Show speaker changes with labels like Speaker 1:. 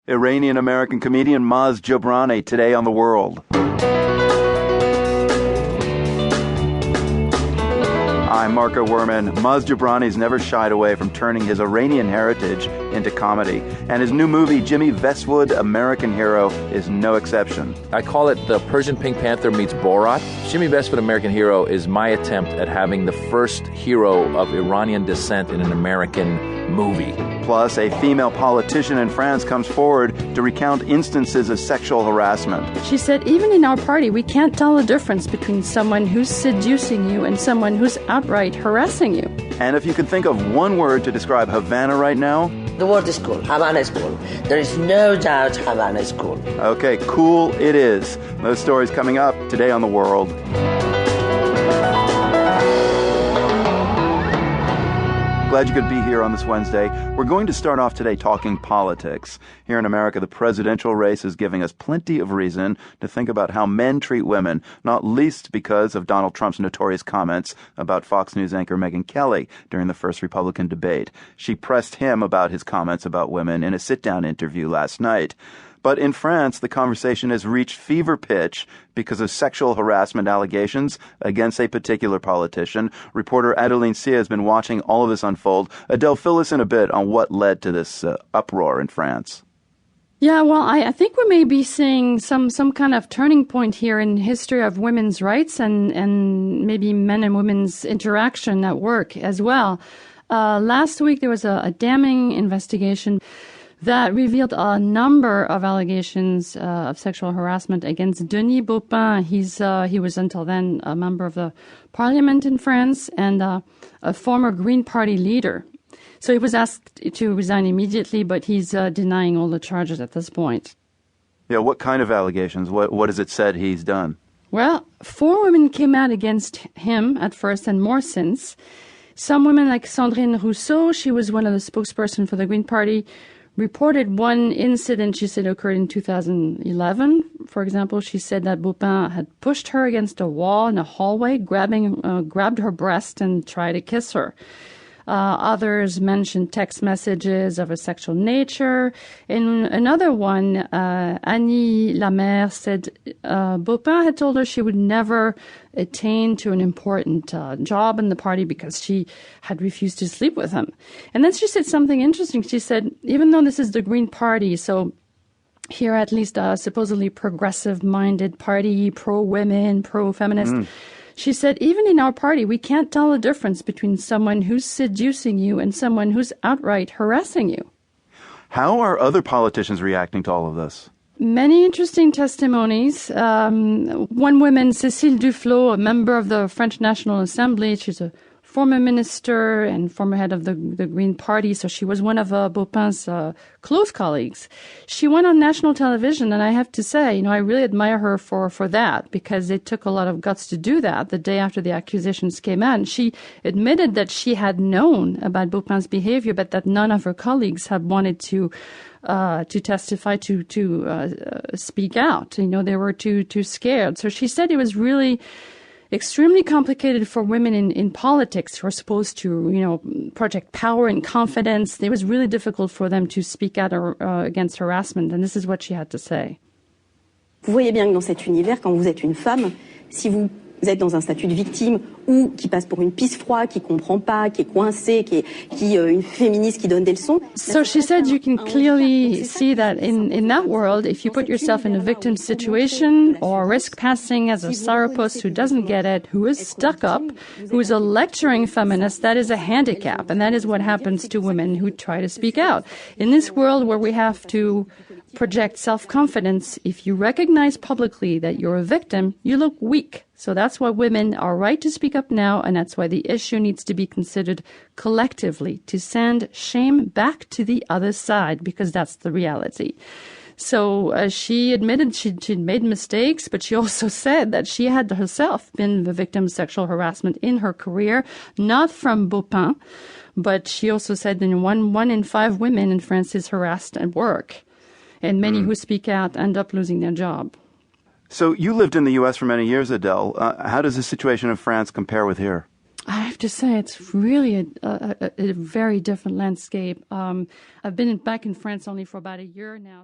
Speaker 1: Iranian-American comedian Maz Jobrani today on The World. I'm Marco Werman. Maz Jobrani's never shied away from turning his Iranian heritage into comedy, and his new movie, Jimmy Westwood, American Hero, is no exception.
Speaker 2: I call it the Persian Pink Panther meets Borat. Jimmy Westwood, American Hero is my attempt at having the first hero of Iranian descent in an American movie.
Speaker 1: Plus, a female politician in France comes forward to recount instances of sexual harassment.
Speaker 3: She said, even in our party, we can't tell the difference between someone who's seducing you and someone who's outright harassing you.
Speaker 1: And if you could think of one word to describe Havana right now...
Speaker 4: The word is cool. Havana is cool. There is no doubt Havana is cool.
Speaker 1: Okay, cool it is. Those stories coming up today on The World. Glad you could be here on this Wednesday. We're going to start off today talking politics. Here in America, the presidential race is giving us plenty of reason to think about how men treat women, not least because of Donald Trump's notorious comments about Fox News anchor Megyn Kelly during the first Republican debate. She pressed him about his comments about women in a sit-down interview last night. But in France, the conversation has reached fever pitch because of sexual harassment allegations against a particular politician. Reporter Adeline Sia has been watching all of this unfold. Adele, fill us in a bit on what led to this uproar in France.
Speaker 3: Yeah, well, I think we may be seeing some kind of turning point here in history of women's rights and maybe men and women's interaction at work as well. Last week, there was a damning investigation that revealed a number of allegations of sexual harassment against Denis Baupin. He was until then a member of the parliament in France and a former Green Party leader. So he was asked to resign immediately, but he's denying all the charges at this point.
Speaker 1: Yeah, what kind of allegations? What has it said he's done?
Speaker 3: Well, 4 women came out against him at first and more since. Some women like Sandrine Rousseau, she was one of the spokesperson for the Green Party, reported one incident she said occurred in 2011. For example, she said that Baupin had pushed her against a wall in a hallway, grabbed her breast and tried to kiss her. Others mentioned text messages of a sexual nature. In another one, Annie Lamère said Baupin had told her she would never attain to an important job in the party because she had refused to sleep with him. And then she said something interesting. She said, even though this is the Green Party, so here at least a supposedly progressive-minded party, pro-women, pro-feminist, she said, even in our party, we can't tell the difference between someone who's seducing you and someone who's outright harassing you.
Speaker 1: How are other politicians reacting to all of this?
Speaker 3: Many interesting testimonies. One woman, Cécile Duflot, a member of the French National Assembly, she's a former minister and former head of the Green Party, so she was one of Baupin's close colleagues. She went on national television, and I have to say, I really admire her for that, because it took a lot of guts to do that the day after the accusations came out. And she admitted that she had known about Baupin's behavior, but that none of her colleagues had wanted to testify, to speak out. They were too scared. So she said it was really extremely complicated for women in politics who are supposed to, project power and confidence. It was really difficult for them to speak out against harassment, and this is what she had to say.
Speaker 5: Vous voyez bien que dans cet univers, quand vous êtes une femme, si vous êtes dans un statut de victime ou qui passe pour une pisse froide, qui comprend pas, qui est coincée, qui une féministe qui donne des leçons.
Speaker 3: So she said you can clearly see that in that world, if you put yourself in a victim situation or risk passing as a sourpuss who doesn't get it, who is stuck up, who is a lecturing feminist, that is a handicap. And that is what happens to women who try to speak out. In this world where we have to project self-confidence, if you recognize publicly that you're a victim, you look weak. So that's why women are right to speak up now, and that's why the issue needs to be considered collectively, to send shame back to the other side, because that's the reality. So she admitted she'd made mistakes, but she also said that she had herself been the victim of sexual harassment in her career, not from Baupin, but she also said that one in 5 women in France is harassed at work. And many who speak out end up losing their job.
Speaker 1: So you lived in the U.S. for many years, Adele. How does the situation in France compare with here?
Speaker 3: I have to say it's really a very different landscape. I've been back in France only for about a year now.